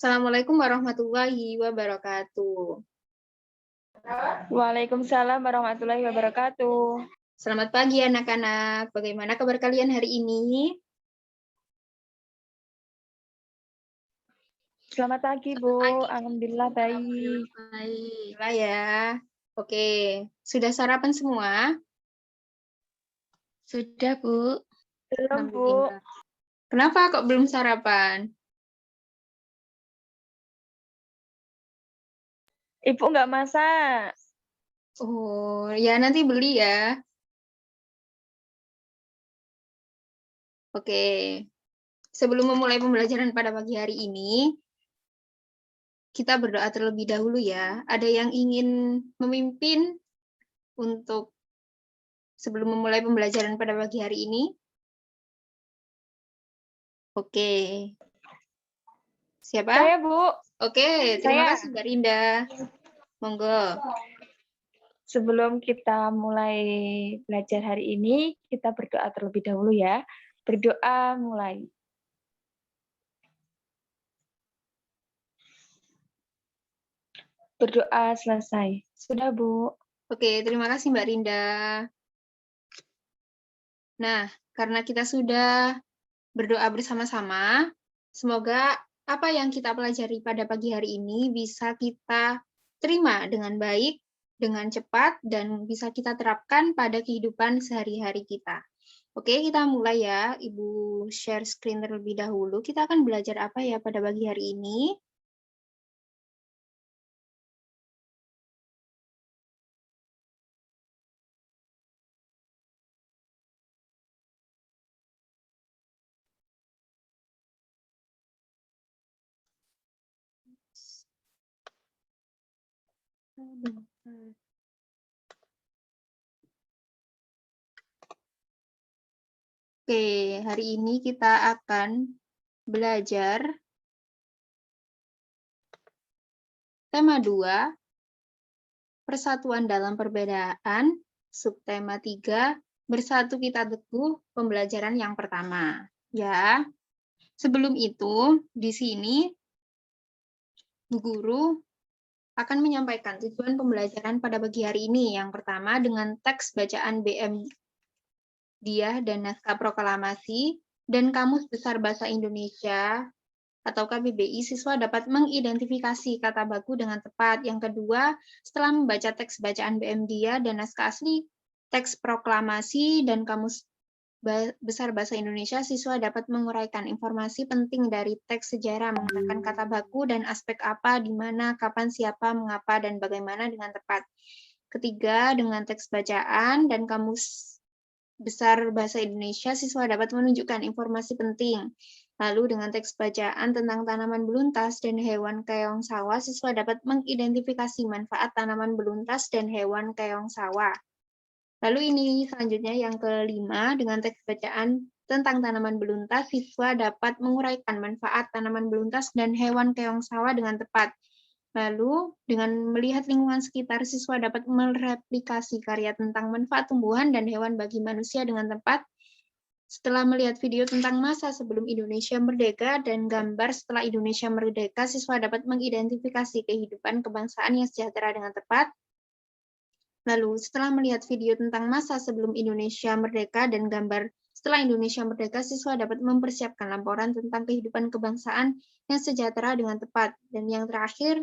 Assalamualaikum warahmatullahi wabarakatuh. Waalaikumsalam warahmatullahi wabarakatuh. Selamat pagi anak-anak. Bagaimana kabar kalian hari ini? Selamat pagi, Bu. Alhamdulillah baik. Baik lah ya. Oke, sudah sarapan semua? Sudah, Bu. Belum, Bu. Alhamdulillah. Kenapa kok belum sarapan? Ibu nggak masak. Oh, ya nanti beli ya. Oke. Sebelum memulai pembelajaran pada pagi hari ini, kita berdoa terlebih dahulu ya. Ada yang ingin memimpin untuk sebelum memulai pembelajaran pada pagi hari ini? Oke. Siapa? Saya, Bu. Oke, terima Saya. kasih Mbak Rinda. Monggo. Sebelum kita mulai belajar hari ini, kita berdoa terlebih dahulu ya. Berdoa mulai. Berdoa selesai. Sudah, Bu. Oke, terima kasih Mbak Rinda. Nah, karena kita sudah berdoa bersama-sama, semoga apa yang kita pelajari pada pagi hari ini bisa kita terima dengan baik, dengan cepat, dan bisa kita terapkan pada kehidupan sehari-hari kita. Oke, kita mulai ya. Ibu share screen terlebih dahulu. Kita akan belajar apa ya pada pagi hari ini? Oke, hari ini kita akan belajar tema 2, Persatuan dalam Perbedaan, subtema 3, Bersatu Kita Teguh, pembelajaran yang pertama. Ya, sebelum itu, di sini Bu Guru akan menyampaikan tujuan pembelajaran pada pagi hari ini. Yang pertama, dengan teks bacaan BM Diah dan naskah proklamasi, dan Kamus Besar Bahasa Indonesia atau KBBI, siswa dapat mengidentifikasi kata baku dengan tepat. Yang kedua, setelah membaca teks bacaan BM Dia dan naskah asli teks proklamasi dan Kamus Besar Bahasa Indonesia, siswa dapat menguraikan informasi penting dari teks sejarah, menggunakan kata baku dan aspek apa, di mana, kapan, siapa, mengapa, dan bagaimana dengan tepat. Ketiga, dengan teks bacaan dan Kamus Besar Bahasa Indonesia, siswa dapat menunjukkan informasi penting. Lalu dengan teks bacaan tentang tanaman beluntas dan hewan keong sawah, siswa dapat mengidentifikasi manfaat tanaman beluntas dan hewan keong sawah. Lalu ini selanjutnya yang kelima, dengan teks bacaan tentang tanaman beluntas, siswa dapat menguraikan manfaat tanaman beluntas dan hewan keong sawah dengan tepat. Lalu, dengan melihat lingkungan sekitar, siswa dapat mereplikasi karya tentang manfaat tumbuhan dan hewan bagi manusia dengan tepat. Setelah melihat video tentang masa sebelum Indonesia merdeka dan gambar setelah Indonesia merdeka, siswa dapat mengidentifikasi kehidupan kebangsaan yang sejahtera dengan tepat. Lalu, setelah melihat video tentang masa sebelum Indonesia merdeka dan gambar setelah Indonesia merdeka, siswa dapat mempersiapkan laporan tentang kehidupan kebangsaan yang sejahtera dengan tepat. Dan yang terakhir,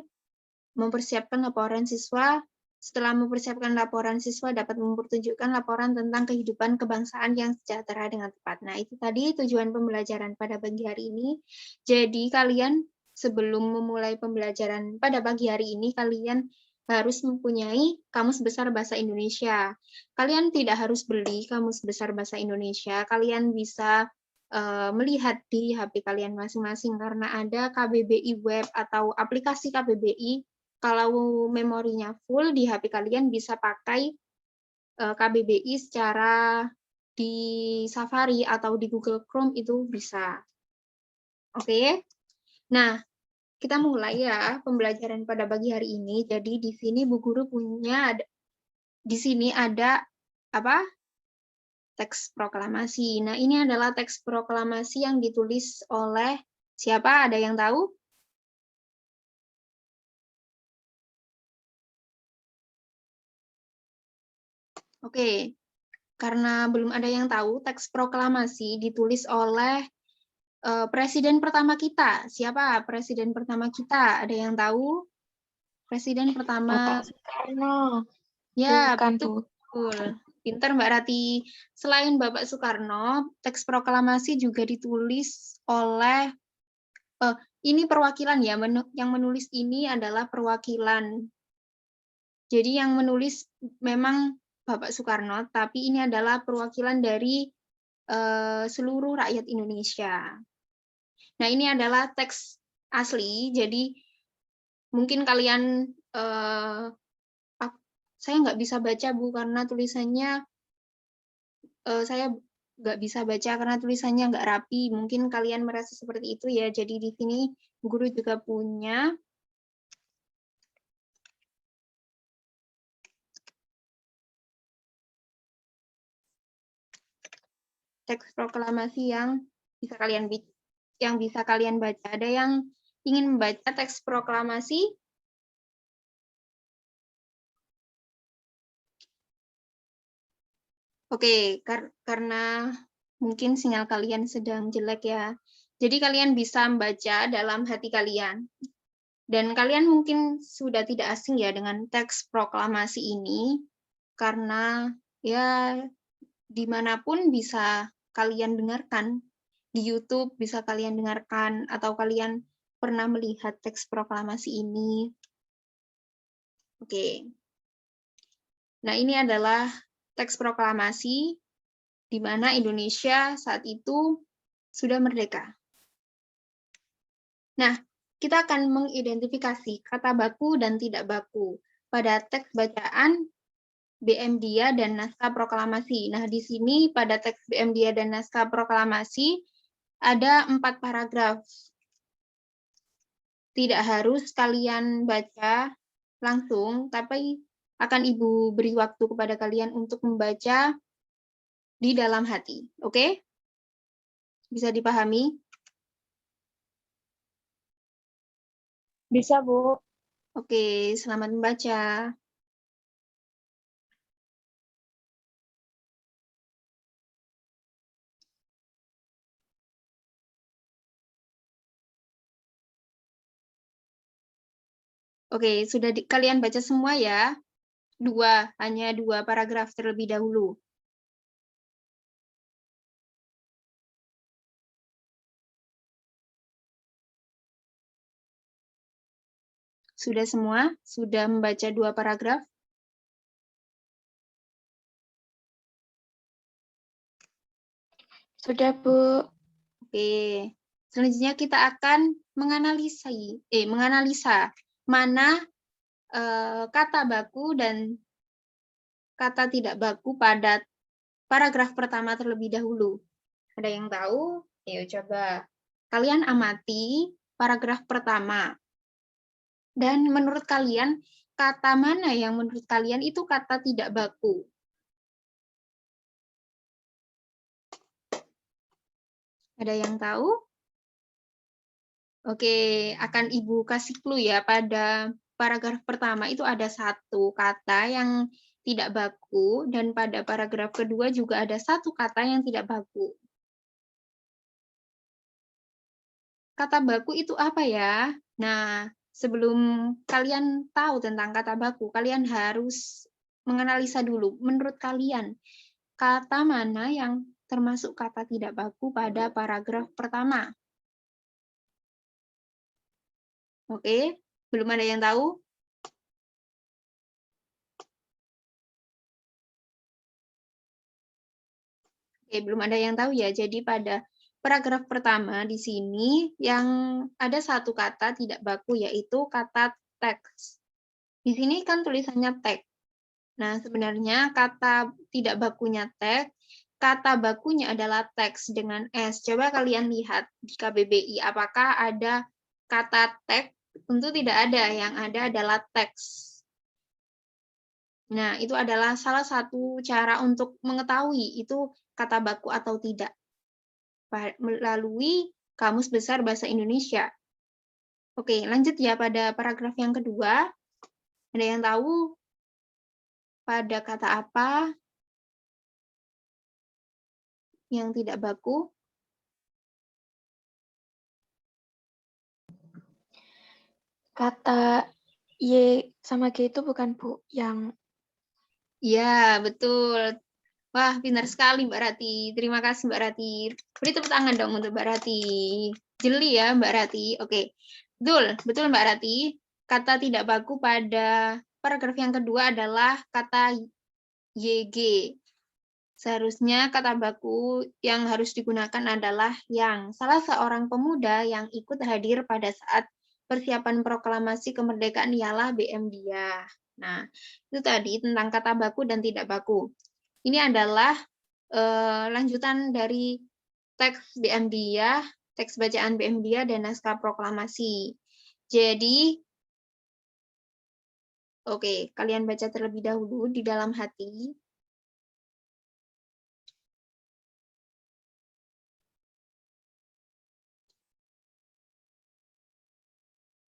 mempersiapkan laporan siswa. Setelah mempersiapkan laporan siswa dapat mempertunjukkan laporan tentang kehidupan kebangsaan yang sejahtera dengan tepat. Nah, itu tadi tujuan pembelajaran pada pagi hari ini. Jadi, kalian sebelum memulai pembelajaran pada pagi hari ini, kalian harus mempunyai Kamus Besar Bahasa Indonesia. Kalian tidak harus beli Kamus Besar Bahasa Indonesia. Kalian bisa melihat di HP kalian masing-masing karena ada KBBI Web atau aplikasi KBBI. Kalau memorinya full di HP kalian bisa pakai KBBI secara di Safari atau di Google Chrome itu bisa. Oke. Nah, kita mulai ya pembelajaran pada pagi hari ini. Jadi di sini Bu Guru punya di sini ada apa? Teks proklamasi. Nah, ini adalah teks proklamasi yang ditulis oleh siapa? Ada yang tahu? Oke, karena belum ada yang tahu, teks proklamasi ditulis oleh presiden pertama kita. Siapa presiden pertama kita? Ada yang tahu? Presiden pertama. Bapak Soekarno. Ya, Bukan, Bu. betul. Pinter Mbak Rati. Selain Bapak Soekarno, teks proklamasi juga ditulis oleh ini perwakilan ya, yang menulis ini adalah perwakilan. Jadi yang menulis memang Bapak Soekarno, tapi ini adalah perwakilan dari seluruh rakyat Indonesia. Nah, ini adalah teks asli, jadi mungkin kalian, saya nggak bisa baca, Bu, karena tulisannya, saya nggak bisa baca karena tulisannya nggak rapi. Mungkin kalian merasa seperti itu ya, jadi di sini guru juga punya teks proklamasi yang bisa kalian baca. Ada yang ingin membaca teks proklamasi? Oke, karena mungkin sinyal kalian sedang jelek ya. Jadi kalian bisa membaca dalam hati kalian. Dan kalian mungkin sudah tidak asing ya dengan teks proklamasi ini, karena ya dimanapun bisa kalian dengarkan. Di YouTube bisa kalian dengarkan, atau kalian pernah melihat teks proklamasi ini. Oke. Nah, ini adalah teks proklamasi di mana Indonesia saat itu sudah merdeka. Nah, kita akan mengidentifikasi kata baku dan tidak baku pada teks bacaan BM Dia dan naskah proklamasi. Nah, di sini pada teks BM Dia dan naskah proklamasi ada 4 paragraf. Tidak harus kalian baca langsung, tapi akan Ibu beri waktu kepada kalian untuk membaca di dalam hati. Oke? Bisa dipahami? Bisa, Bu. Oke, selamat membaca. Oke, sudah kalian baca semua ya? Hanya dua paragraf terlebih dahulu. Sudah semua? Sudah membaca 2 paragraf? Sudah, Bu. Oke. Selanjutnya kita akan menganalisa mana kata baku dan kata tidak baku pada paragraf pertama terlebih dahulu. Ada yang tahu? Ayo coba. Kalian amati paragraf pertama. Dan menurut kalian, kata mana yang menurut kalian itu kata tidak baku? Ada yang tahu? Oke, akan Ibu kasih clue ya. Pada paragraf pertama itu ada satu kata yang tidak baku, dan pada paragraf kedua juga ada satu kata yang tidak baku. Kata baku itu apa ya? Nah, sebelum kalian tahu tentang kata baku, kalian harus menganalisa dulu. Menurut kalian, kata mana yang termasuk kata tidak baku pada paragraf pertama? Oke, belum ada yang tahu? Oke, belum ada yang tahu ya. Jadi pada paragraf pertama di sini yang ada satu kata tidak baku, yaitu kata teks. Di sini kan tulisannya teks. Nah, sebenarnya kata tidak bakunya teks, kata bakunya adalah teks dengan S. Coba kalian lihat di KBBI, apakah ada kata teks? Tentu tidak ada, yang ada adalah teks. Nah, itu adalah salah satu cara untuk mengetahui itu kata baku atau tidak, melalui Kamus Besar Bahasa Indonesia. Oke, lanjut ya pada paragraf yang kedua. Ada yang tahu pada kata apa? yang tidak baku? Kata Y sama G itu bukan, Bu, yang Ya, betul. Wah, pintar sekali Mbak Rati. Terima kasih Mbak Rati. Beri tepuk tangan dong untuk Mbak Rati. Jeli ya Mbak Rati. Oke, betul, betul Mbak Rati. Kata tidak baku pada paragraf yang kedua adalah kata YG. Seharusnya kata baku yang harus digunakan adalah yang. Salah seorang pemuda yang ikut hadir pada saat persiapan proklamasi kemerdekaan ialah BM Dia. Nah, itu tadi tentang kata baku dan tidak baku. Ini adalah lanjutan dari teks BM Dia, teks bacaan BM Dia dan naskah proklamasi. Jadi, oke, kalian baca terlebih dahulu di dalam hati.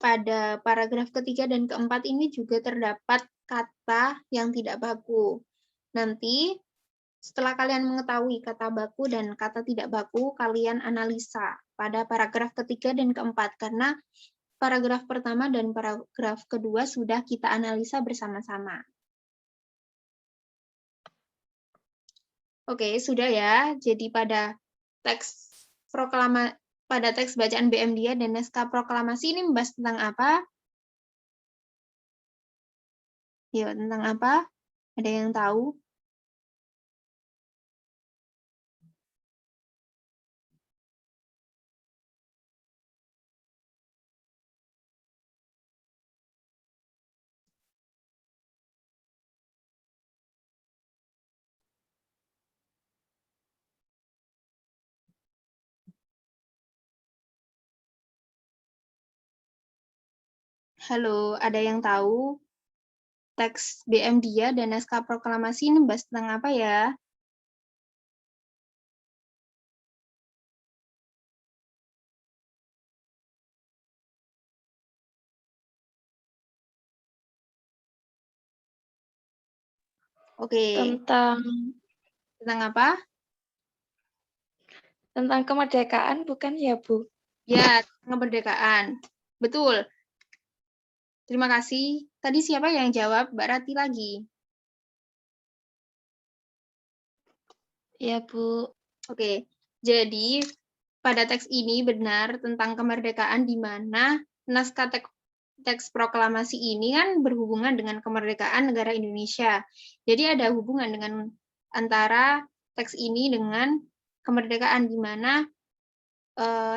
Pada paragraf ketiga dan keempat ini juga terdapat kata yang tidak baku. Nanti setelah kalian mengetahui kata baku dan kata tidak baku, kalian analisa pada paragraf ketiga dan keempat, karena paragraf pertama dan paragraf kedua sudah kita analisa bersama-sama. Oke, sudah ya. Jadi pada teks bacaan BM Dia dan naskah proklamasi ini membahas tentang apa? Yuk, tentang apa? Ada yang tahu? Halo, ada yang tahu? Teks BM Dia dan naskah proklamasi ini membahas tentang apa ya? Oke, tentang apa? kemerdekaan, bukan ya, Bu? Ya, kemerdekaan. Betul. Terima kasih. Tadi siapa yang jawab? Mbak Rati lagi. Ya, Bu. Oke, jadi pada teks ini benar tentang kemerdekaan di mana naskah teks proklamasi ini kan berhubungan dengan kemerdekaan negara Indonesia. Jadi ada hubungan dengan antara teks ini dengan kemerdekaan di mana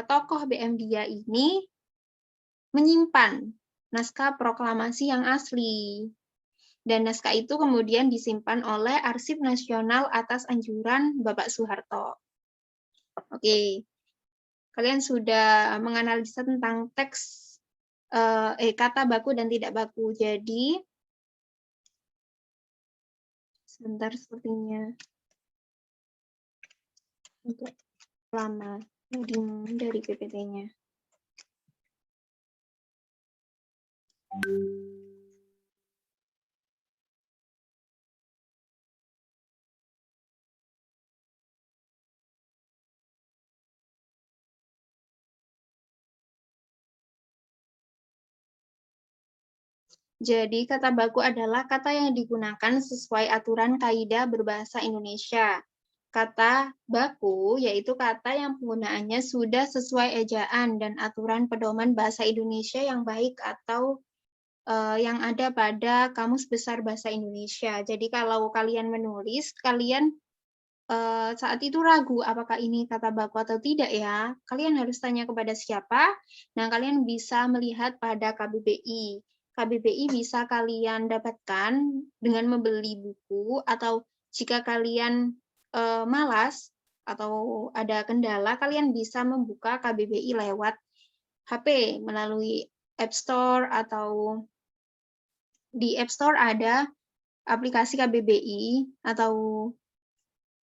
tokoh BM Dia ini menyimpan naskah proklamasi yang asli. Dan naskah itu kemudian disimpan oleh Arsip Nasional atas anjuran Bapak Soeharto. Oke, kalian sudah menganalisa tentang teks kata baku dan tidak baku. Jadi, sebentar sepertinya untuk lama loading dari PPT-nya. Jadi, kata baku adalah kata yang digunakan sesuai aturan kaidah berbahasa Indonesia. Kata baku yaitu kata yang penggunaannya sudah sesuai ejaan dan aturan pedoman bahasa Indonesia yang baik atau yang ada pada Kamus Besar Bahasa Indonesia. Jadi kalau kalian menulis, kalian saat itu ragu apakah ini kata baku atau tidak ya, kalian harus tanya kepada siapa. Nah, kalian bisa melihat pada KBBI. KBBI bisa kalian dapatkan dengan membeli buku, atau jika kalian malas atau ada kendala, kalian bisa membuka KBBI lewat HP melalui App Store, atau di App Store ada aplikasi KBBI atau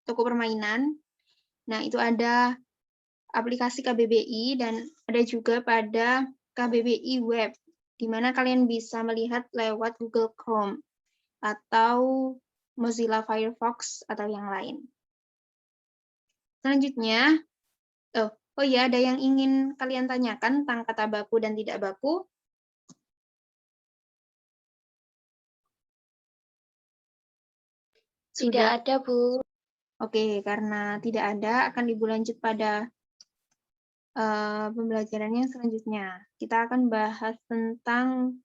toko permainan. Nah, itu ada aplikasi KBBI dan ada juga pada KBBI Web, di mana kalian bisa melihat lewat Google Chrome atau Mozilla Firefox atau yang lain. Selanjutnya, oh ya, ada yang ingin kalian tanyakan tentang kata baku dan tidak baku? Tidak Sudah. ada, Bu. Oke, karena tidak ada, akan Ibu lanjut pada pembelajaran yang selanjutnya. Kita akan bahas tentang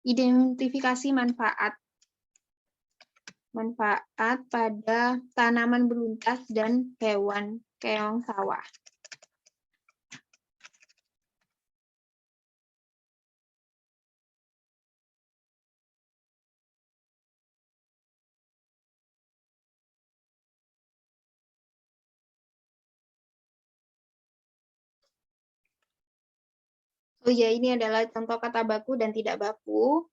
identifikasi manfaat. Manfaat pada tanaman beluntas dan hewan keong sawah. Oh ya, ini adalah contoh kata baku dan tidak baku.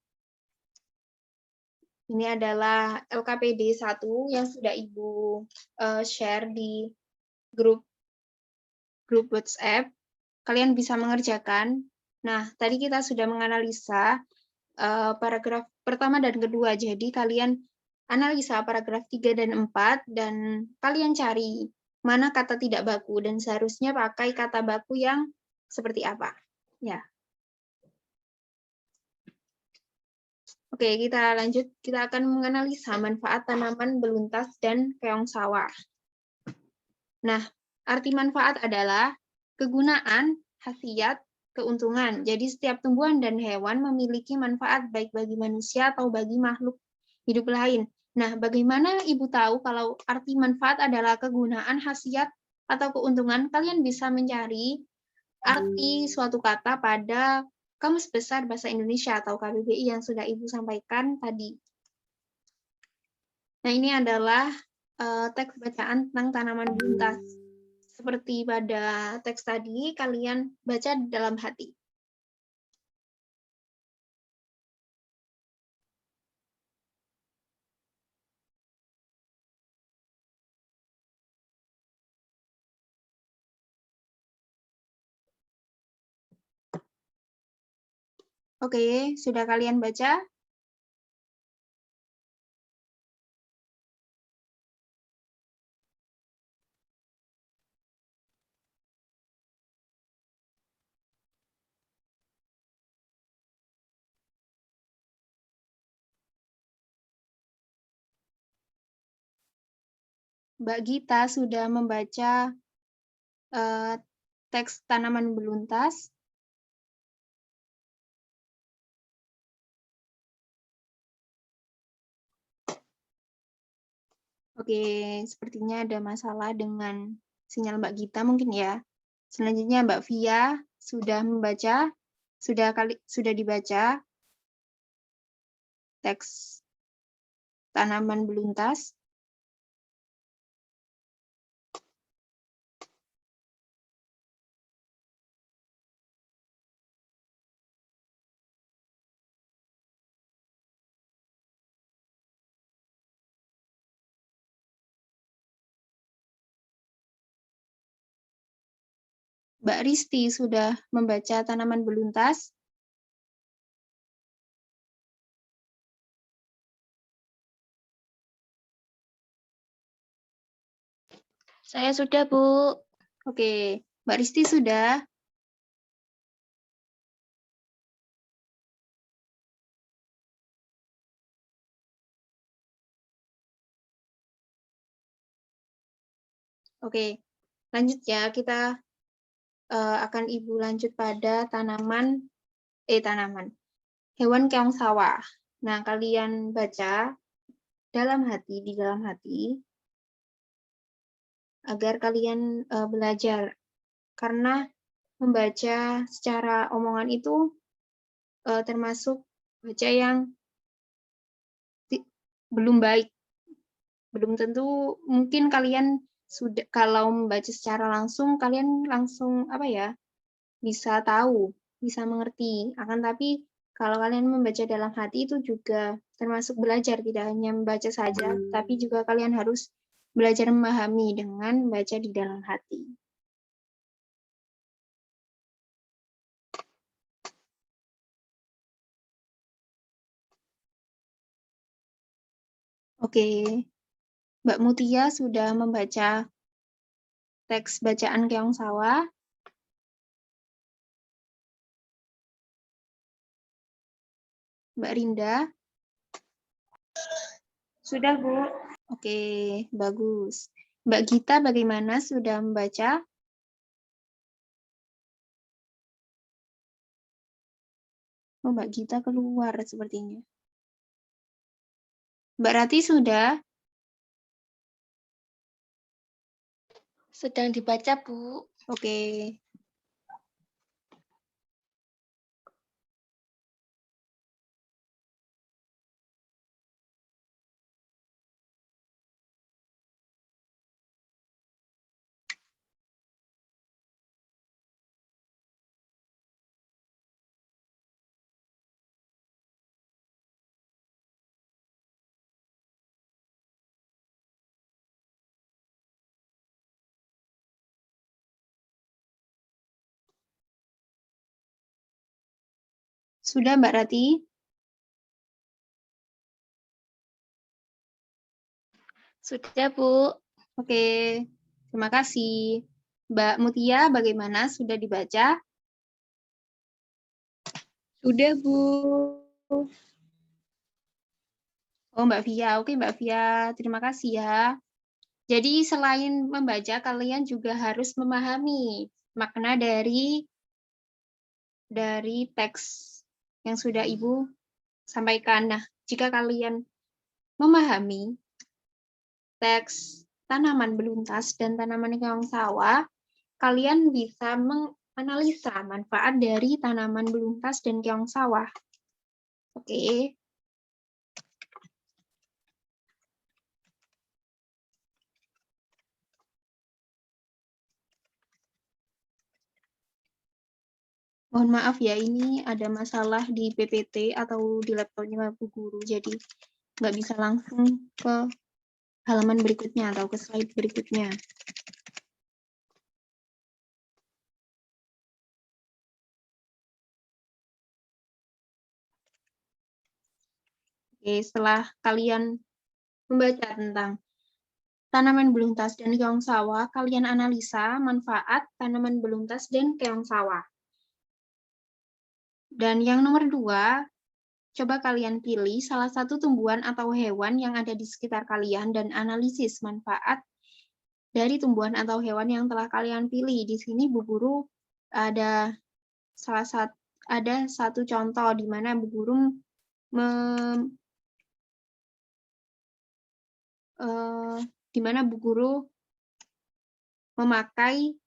Ini adalah LKPD 1 yang sudah Ibu share di grup WhatsApp. Kalian bisa mengerjakan. Nah, tadi kita sudah menganalisa paragraf pertama dan kedua. Jadi kalian analisa paragraf 3 dan 4 dan kalian cari mana kata tidak baku dan seharusnya pakai kata baku yang seperti apa. Ya. Oke, kita lanjut. Kita akan menganalisa manfaat tanaman beluntas dan keong sawah. Nah, arti manfaat adalah kegunaan, khasiat, keuntungan. Jadi setiap tumbuhan dan hewan memiliki manfaat baik bagi manusia atau bagi makhluk hidup lain. Nah, bagaimana Ibu tahu kalau arti manfaat adalah kegunaan, khasiat, atau keuntungan? Kalian bisa mencari arti suatu kata pada Kamus Besar Bahasa Indonesia atau KBBI yang sudah Ibu sampaikan tadi. Nah, ini adalah teks bacaan tentang tanaman beluntas. Seperti pada teks tadi, kalian baca dalam hati. Oke, sudah kalian baca? Mbak Gita sudah membaca teks tanaman beluntas. Oke, sepertinya ada masalah dengan sinyal Mbak Gita mungkin ya. Selanjutnya Mbak Via sudah membaca, sudah dibaca teks tanaman beluntas. Mbak Risti sudah membaca tanaman beluntas. Saya sudah, Bu. Oke, Mbak Risti sudah. Oke, lanjut ya. Kita akan Ibu lanjut pada hewan keong sawah. Nah, kalian baca di dalam hati, agar kalian belajar. Karena membaca secara omongan itu termasuk baca yang belum baik. Belum tentu, mungkin kalian sudah, kalau membaca secara langsung, kalian langsung bisa tahu, bisa mengerti. Akan tapi kalau kalian membaca dalam hati itu juga termasuk belajar, tidak hanya membaca saja, tapi juga kalian harus belajar memahami dengan membaca di dalam hati. Oke, Mbak Mutia sudah membaca teks bacaan Keong Sawa. Mbak Rinda. Sudah, Bu. Oke, bagus. Mbak Gita bagaimana? Sudah membaca? Oh, Mbak Gita keluar sepertinya. Mbak Rati sudah? Sedang dibaca, Bu. Oke. Sudah, Mbak Rati? Sudah, Bu. Oke, terima kasih. Mbak Mutia, bagaimana? Sudah dibaca? Sudah, Bu. Oh, Mbak Via. Oke, Mbak Via. Terima kasih ya. Jadi, selain membaca, kalian juga harus memahami makna dari teks yang sudah Ibu sampaikan. Nah, jika kalian memahami teks tanaman beluntas dan tanaman keong sawah, kalian bisa menganalisa manfaat dari tanaman beluntas dan keong sawah. Oke. Mohon maaf ya, ini ada masalah di PPT atau di laptopnya Bu Guru, jadi nggak bisa langsung ke halaman berikutnya atau ke slide berikutnya. Oke, setelah kalian membaca tentang tanaman beluntas dan keong sawah, kalian analisa manfaat tanaman beluntas dan keong sawah. Dan yang nomor 2, coba kalian pilih salah satu tumbuhan atau hewan yang ada di sekitar kalian dan analisis manfaat dari tumbuhan atau hewan yang telah kalian pilih. Di sini Bu Guru ada satu contoh di mana Bu Guru memakai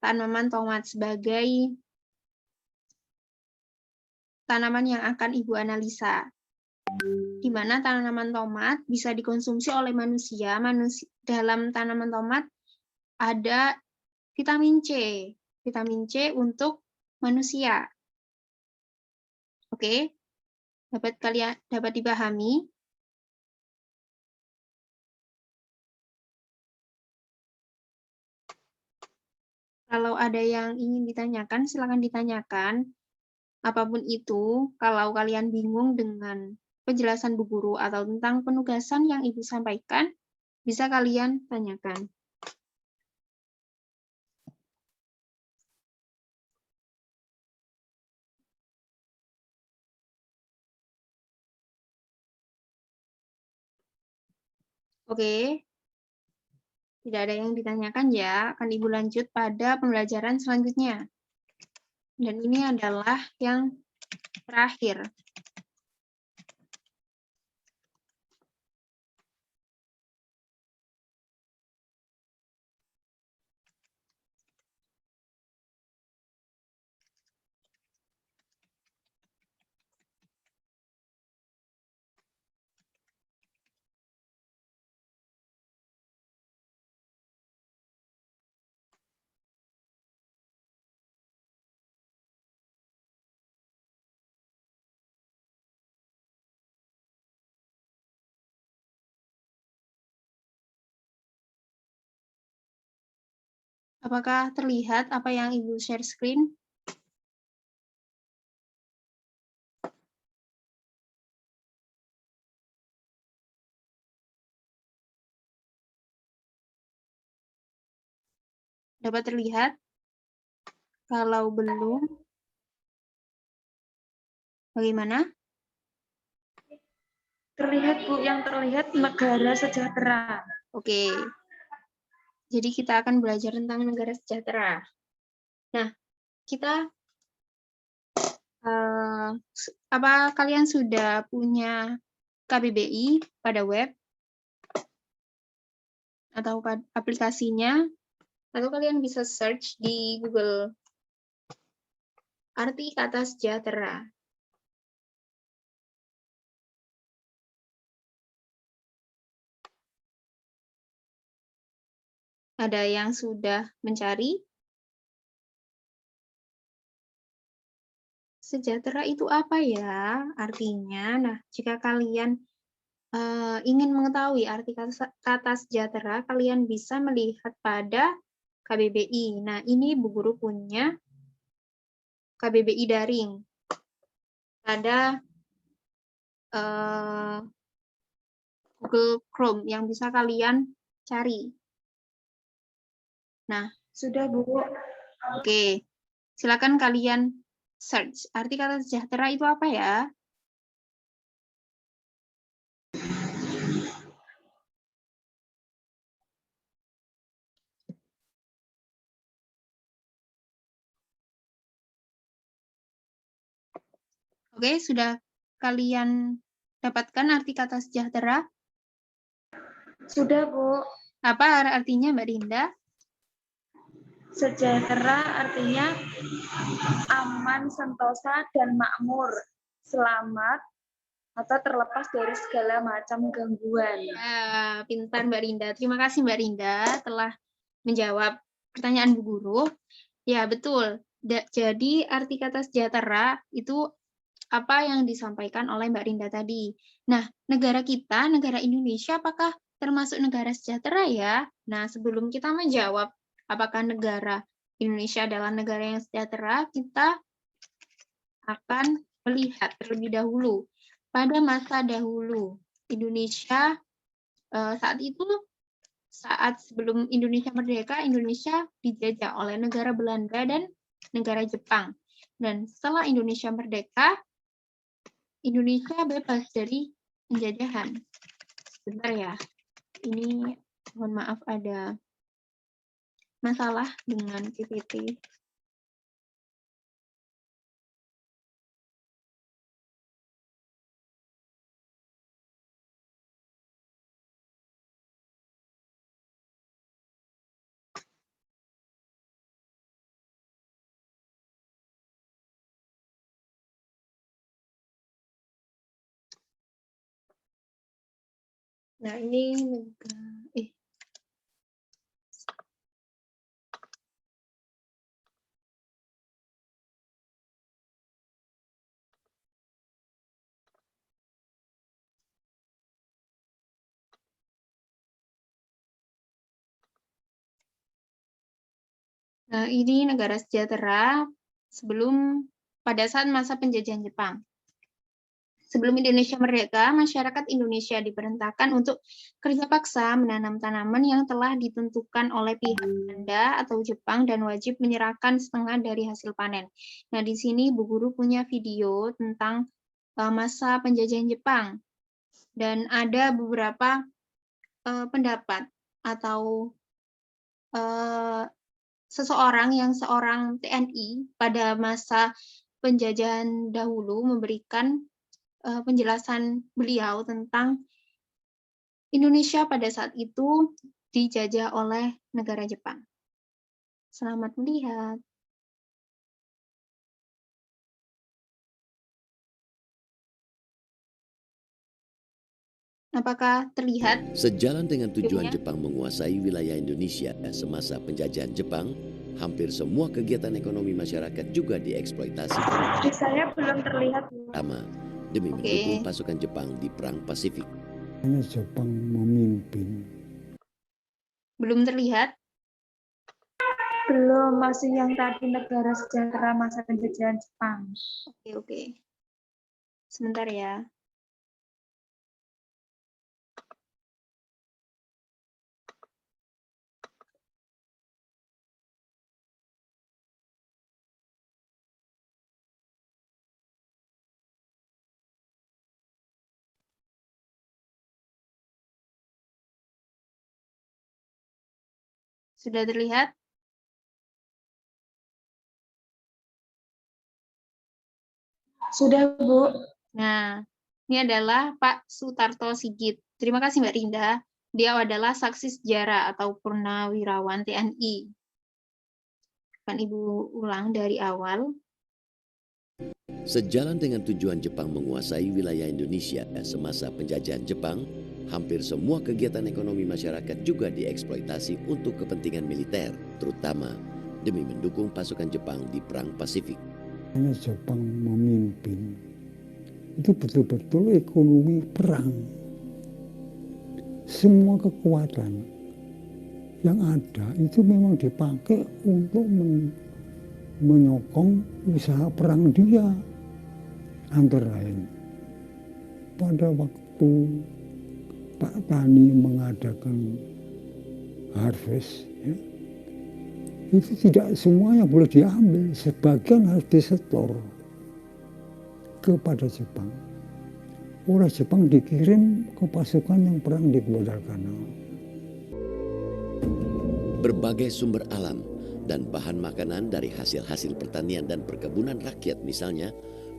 tanaman tomat sebagai tanaman yang akan Ibu analisa. Di mana tanaman tomat bisa dikonsumsi oleh manusia. Dalam tanaman tomat ada vitamin C untuk manusia. Oke, dapat dipahami? Kalau ada yang ingin ditanyakan, silakan ditanyakan. Apapun itu, kalau kalian bingung dengan penjelasan Bu Guru atau tentang penugasan yang Ibu sampaikan, bisa kalian tanyakan. Oke, tidak ada yang ditanyakan ya, akan Ibu lanjut pada pembelajaran selanjutnya. Dan ini adalah yang terakhir. Apakah terlihat apa yang Ibu share screen? Dapat terlihat? Kalau belum, bagaimana? Terlihat, Bu. Yang terlihat negara sejahtera. Oke. Jadi kita akan belajar tentang negara sejahtera. Nah, kita apa kalian sudah punya KBBI pada web atau aplikasinya, atau kalian bisa search di Google arti kata sejahtera. Ada yang sudah mencari? Sejahtera itu apa ya artinya? Nah, jika kalian ingin mengetahui arti kata sejahtera, kalian bisa melihat pada KBBI. Nah, ini Bu Guru punya KBBI daring pada Google Chrome yang bisa kalian cari. Nah, Sudah, Bu. oke. Silakan kalian search. Arti kata sejahtera itu apa ya? Oke, sudah kalian dapatkan arti kata sejahtera? Sudah, Bu. Apa artinya, Mbak Dinda? Sejahtera artinya aman, sentosa, dan makmur, selamat, atau terlepas dari segala macam gangguan. Ya, pintar Mbak Rinda. Terima kasih Mbak Rinda telah menjawab pertanyaan Bu Guru. Ya, betul. Jadi arti kata sejahtera itu apa yang disampaikan oleh Mbak Rinda tadi. Nah, negara kita, negara Indonesia, apakah termasuk negara sejahtera ya? Nah, sebelum kita menjawab apakah negara Indonesia adalah negara yang sejahtera, kita akan melihat terlebih dahulu. Pada masa dahulu, Indonesia saat itu, saat sebelum Indonesia merdeka, Indonesia dijajah oleh negara Belanda dan negara Jepang. Dan setelah Indonesia merdeka, Indonesia bebas dari penjajahan. Sebentar ya, ini mohon maaf ada masalah dengan PPT. Nah, ini Nah, ini negara sejahtera pada saat masa penjajahan Jepang. Sebelum Indonesia merdeka, masyarakat Indonesia diperintahkan untuk kerja paksa menanam tanaman yang telah ditentukan oleh pihak Belanda atau Jepang dan wajib menyerahkan setengah dari hasil panen. Nah, di sini Bu Guru punya video tentang masa penjajahan Jepang. Dan ada beberapa pendapat atau seorang TNI pada masa penjajahan dahulu memberikan penjelasan beliau tentang Indonesia pada saat itu dijajah oleh negara Jepang. Selamat melihat. Apakah terlihat? Sejalan dengan tujuan videonya? Jepang menguasai wilayah Indonesia semasa penjajahan Jepang, hampir semua kegiatan ekonomi masyarakat juga dieksploitasi. Saya belum terlihat. Pertama, demi mendukung pasukan Jepang di Perang Pasifik. Jepang memimpin. Belum terlihat? Belum, masih yang tadi negara sejahtera masa penjajahan Jepang. Oke. Sebentar ya. Sudah terlihat? Sudah, Bu. Nah, ini adalah Pak Sutarto Sigit. Terima kasih Mbak Rinda. Dia adalah saksi sejarah atau purnawirawan TNI. Akan Ibu ulang dari awal. Sejalan dengan tujuan Jepang menguasai wilayah Indonesia semasa penjajahan Jepang, hampir semua kegiatan ekonomi masyarakat juga dieksploitasi untuk kepentingan militer, terutama demi mendukung pasukan Jepang di Perang Pasifik. Karena Jepang memimpin, itu betul-betul ekonomi perang. Semua kekuatan yang ada itu memang dipakai untuk menyokong usaha perang dia. Antara lain, pada waktu Pak Tani mengadakan harvest, ya, itu tidak semuanya boleh diambil, sebagian harus disetor kepada Jepang. Oleh Jepang dikirim ke pasukan yang perang di Guadalcanal. Berbagai sumber alam dan bahan makanan dari hasil-hasil pertanian dan perkebunan rakyat misalnya,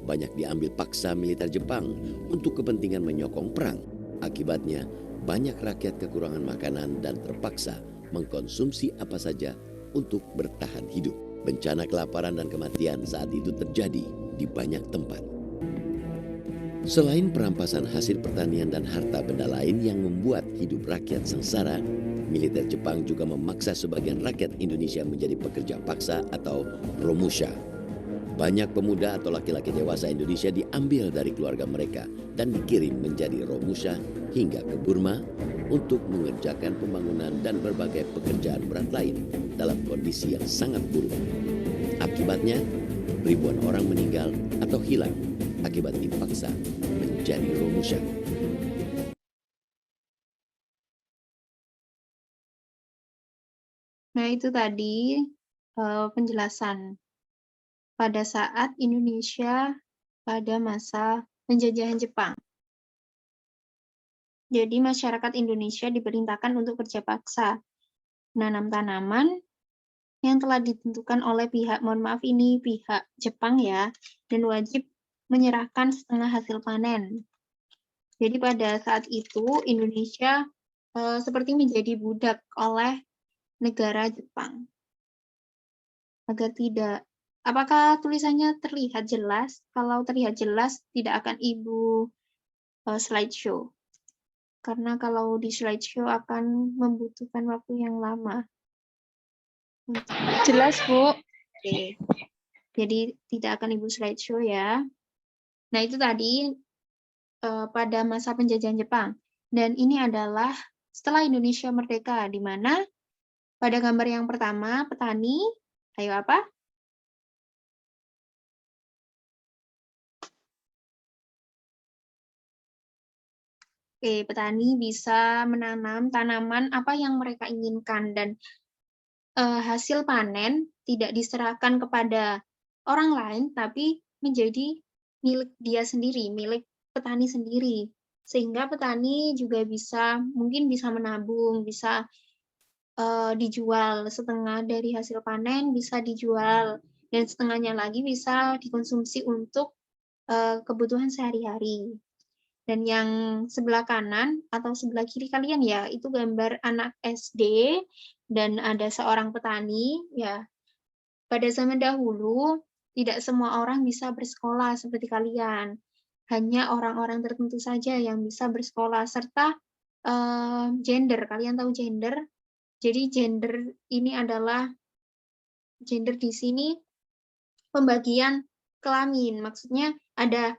banyak diambil paksa militer Jepang untuk kepentingan menyokong perang. Akibatnya, banyak rakyat kekurangan makanan dan terpaksa mengkonsumsi apa saja untuk bertahan hidup. Bencana kelaparan dan kematian saat itu terjadi di banyak tempat. Selain perampasan hasil pertanian dan harta benda lain yang membuat hidup rakyat sengsara, militer Jepang juga memaksa sebagian rakyat Indonesia menjadi pekerja paksa atau romusha. Banyak pemuda atau laki-laki dewasa Indonesia diambil dari keluarga mereka dan dikirim menjadi romusha hingga ke Burma untuk mengerjakan pembangunan dan berbagai pekerjaan berat lain dalam kondisi yang sangat buruk. Akibatnya, ribuan orang meninggal atau hilang akibat dipaksa menjadi romusha. Nah, itu tadi penjelasan pada saat Indonesia pada masa penjajahan Jepang. Jadi masyarakat Indonesia diperintahkan untuk kerja paksa, menanam tanaman yang telah ditentukan oleh pihak, mohon maaf ini pihak Jepang ya, dan wajib menyerahkan setengah hasil panen. Jadi pada saat itu Indonesia seperti menjadi budak oleh negara Jepang. Agar tidak, apakah tulisannya terlihat jelas? Kalau terlihat jelas, tidak akan Ibu slideshow. Karena kalau di slideshow akan membutuhkan waktu yang lama. Jelas, Bu. Oke. Jadi tidak akan Ibu slideshow ya. Nah, itu tadi pada masa penjajahan Jepang. Dan ini adalah setelah Indonesia merdeka, di mana pada gambar yang pertama, petani, ayo apa? Oke, petani bisa menanam tanaman apa yang mereka inginkan dan hasil panen tidak diserahkan kepada orang lain, tapi menjadi milik dia sendiri, milik petani sendiri. Sehingga petani juga mungkin bisa menabung, bisa dijual setengah dari hasil panen, bisa dijual, dan setengahnya lagi bisa dikonsumsi untuk kebutuhan sehari-hari. Dan yang sebelah kanan atau sebelah kiri kalian ya, itu gambar anak SD dan ada seorang petani ya. Pada zaman dahulu tidak semua orang bisa bersekolah seperti kalian. Hanya orang-orang tertentu saja yang bisa bersekolah serta gender. Kalian tahu gender? Jadi gender ini adalah gender di sini pembagian kelamin. Maksudnya ada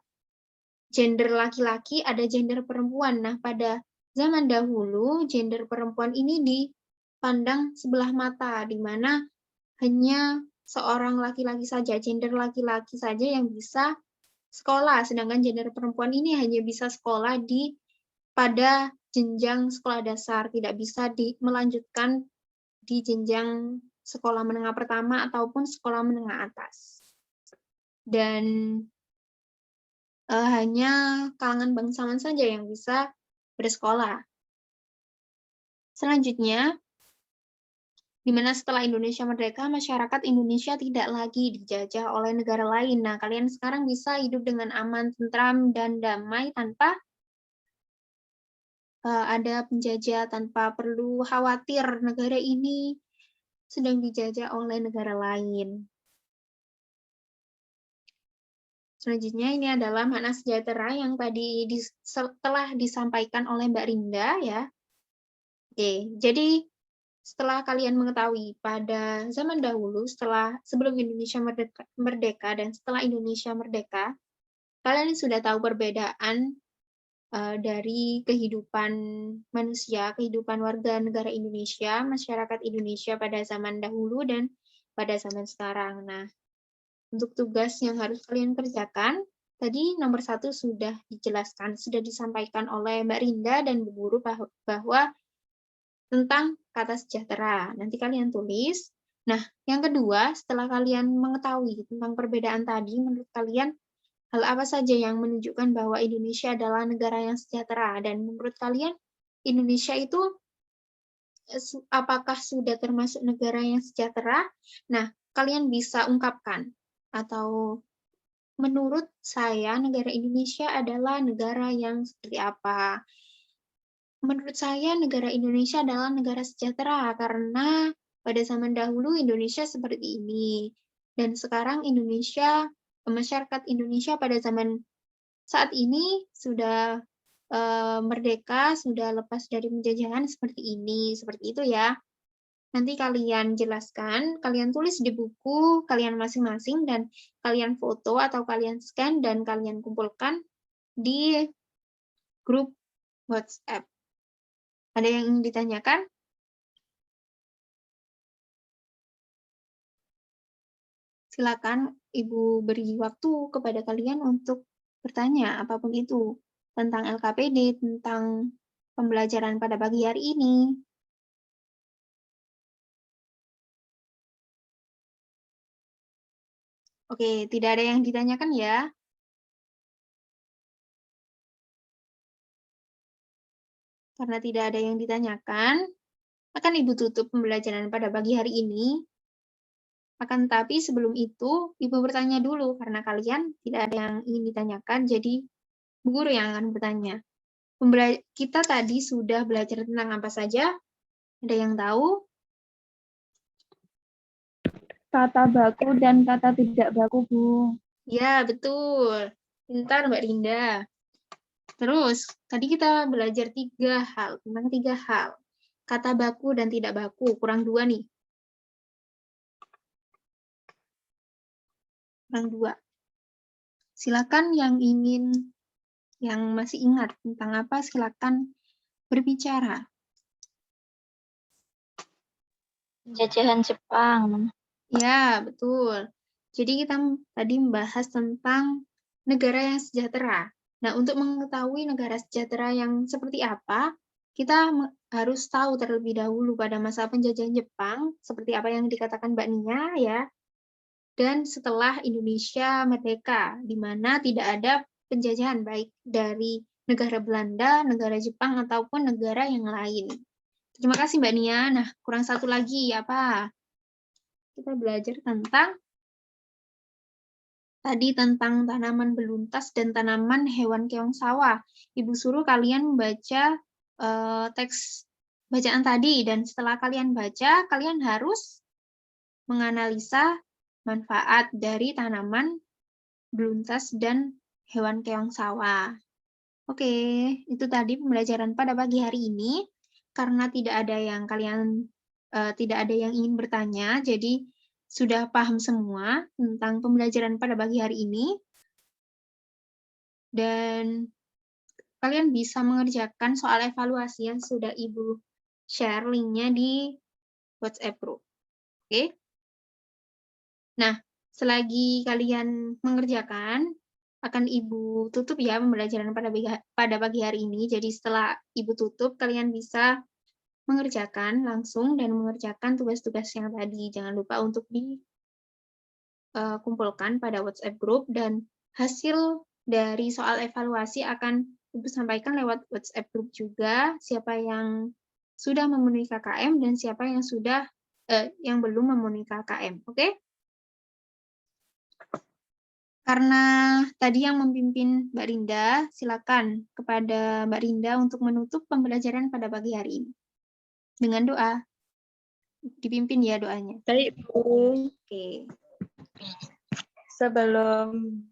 gender laki-laki, ada gender perempuan. Nah, pada zaman dahulu, gender perempuan ini dipandang sebelah mata, di mana hanya seorang laki-laki saja, gender laki-laki saja yang bisa sekolah, sedangkan gender perempuan ini hanya bisa sekolah pada jenjang sekolah dasar, tidak bisa melanjutkan di jenjang sekolah menengah pertama ataupun sekolah menengah atas. Dan hanya kalangan bangsawan saja yang bisa bersekolah. Selanjutnya, di mana setelah Indonesia merdeka, masyarakat Indonesia tidak lagi dijajah oleh negara lain. Nah, kalian sekarang bisa hidup dengan aman, tentram, dan damai tanpa ada penjajah, tanpa perlu khawatir negara ini sedang dijajah oleh negara lain. Selanjutnya ini adalah makna sejahtera yang tadi telah disampaikan oleh Mbak Rinda ya. Oke, jadi setelah kalian mengetahui pada zaman dahulu, sebelum Indonesia merdeka dan setelah Indonesia merdeka, kalian sudah tahu perbedaan dari kehidupan manusia, kehidupan warga negara Indonesia, masyarakat Indonesia pada zaman dahulu dan pada zaman sekarang. Nah, untuk tugas yang harus kalian kerjakan, tadi nomor 1 sudah dijelaskan, sudah disampaikan oleh Mbak Rinda dan Bu Guru bahwa tentang kata sejahtera. Nanti kalian tulis. Nah, yang kedua, setelah kalian mengetahui tentang perbedaan tadi, menurut kalian hal apa saja yang menunjukkan bahwa Indonesia adalah negara yang sejahtera? Dan menurut kalian, Indonesia itu apakah sudah termasuk negara yang sejahtera? Nah, kalian bisa ungkapkan. Atau menurut saya, negara Indonesia adalah negara yang seperti apa? Menurut saya, negara Indonesia adalah negara sejahtera karena pada zaman dahulu Indonesia seperti ini. Dan sekarang masyarakat Indonesia pada zaman saat ini sudah merdeka, sudah lepas dari penjajahan seperti ini, seperti itu ya. Nanti kalian jelaskan, kalian tulis di buku kalian masing-masing dan kalian foto atau kalian scan dan kalian kumpulkan di grup WhatsApp. Ada yang ingin ditanyakan? Silakan Ibu beri waktu kepada kalian untuk bertanya apapun itu tentang LKPD, tentang pembelajaran pada pagi hari ini. Oke, tidak ada yang ditanyakan ya. Karena tidak ada yang ditanyakan, akan Ibu tutup pembelajaran pada pagi hari ini. Akan tetapi sebelum itu, Ibu bertanya dulu, karena kalian tidak ada yang ingin ditanyakan, jadi Bu Guru yang akan bertanya. Kita tadi sudah belajar tentang apa saja? Ada yang tahu? Kata baku dan kata tidak baku, Bu. Ya, betul. Pintar, Mbak Rinda. Terus, tadi kita belajar tentang tiga hal. Kata baku dan tidak baku, kurang 2 nih. Kurang 2. Silakan yang masih ingat tentang apa, silakan berbicara. Penjajahan Jepang. Ya, betul. Jadi kita tadi membahas tentang negara yang sejahtera. Nah, untuk mengetahui negara sejahtera yang seperti apa, kita harus tahu terlebih dahulu pada masa penjajahan Jepang, seperti apa yang dikatakan Mbak Nia, ya. Dan setelah Indonesia merdeka, di mana tidak ada penjajahan baik dari negara Belanda, negara Jepang, ataupun negara yang lain. Terima kasih Mbak Nia. Nah, kurang satu lagi, apa? Kita belajar tentang tanaman beluntas dan tanaman hewan keong sawah. Ibu suruh kalian membaca teks bacaan tadi, dan setelah kalian baca, kalian harus menganalisa manfaat dari tanaman beluntas dan hewan keong sawah. Oke, itu tadi pembelajaran pada pagi hari ini. Karena tidak ada yang ingin bertanya, jadi sudah paham semua tentang pembelajaran pada pagi hari ini. Dan kalian bisa mengerjakan soal evaluasi yang sudah Ibu share linknya di WhatsApp group. Oke? Nah, selagi kalian mengerjakan, akan Ibu tutup ya pembelajaran pada pagi hari ini. Jadi setelah Ibu tutup, kalian bisa mengerjakan langsung dan mengerjakan tugas-tugas yang tadi. Jangan lupa untuk dikumpulkan pada WhatsApp group, dan hasil dari soal evaluasi akan Ibu sampaikan lewat WhatsApp group juga, siapa yang sudah memenuhi KKM dan siapa yang sudah yang belum memenuhi KKM, oke? Karena tadi yang memimpin Mbak Rinda, silakan kepada Mbak Rinda untuk menutup pembelajaran pada pagi hari ini. Dengan doa. Dipimpin ya doanya. Baik, Bu. Oke. Sebelum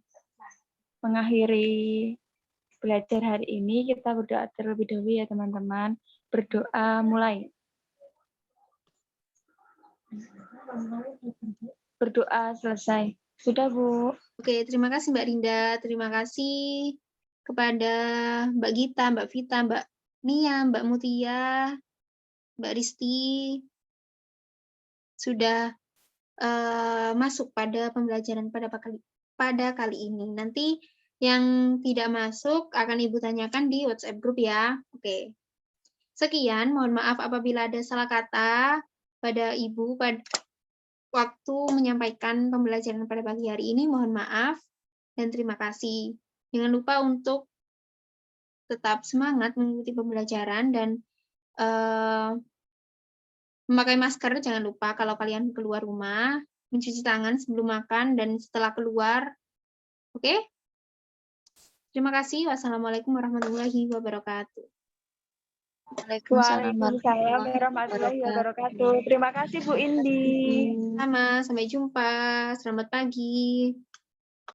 mengakhiri belajar hari ini, kita berdoa terlebih dahulu ya teman-teman. Berdoa mulai. Berdoa selesai. Sudah, Bu. Oke, terima kasih Mbak Rinda. Terima kasih kepada Mbak Gita, Mbak Vita, Mbak Nia, Mbak Mutia, Mbak Risti, sudah masuk pada pembelajaran pada kali ini. Nanti yang tidak masuk akan Ibu tanyakan di WhatsApp group ya. Oke. Sekian, mohon maaf apabila ada salah kata pada Ibu pada waktu menyampaikan pembelajaran pada pagi hari ini. Mohon maaf dan terima kasih. Jangan lupa untuk tetap semangat mengikuti pembelajaran dan memakai masker, jangan lupa kalau kalian keluar rumah, mencuci tangan sebelum makan dan setelah keluar. Oke? Terima kasih. Wassalamualaikum warahmatullahi wabarakatuh. Waalaikumsalam Waalaikumsalam warahmatullahi wabarakatuh. Terima kasih Bu Indi. Sama, sampai jumpa. Selamat pagi.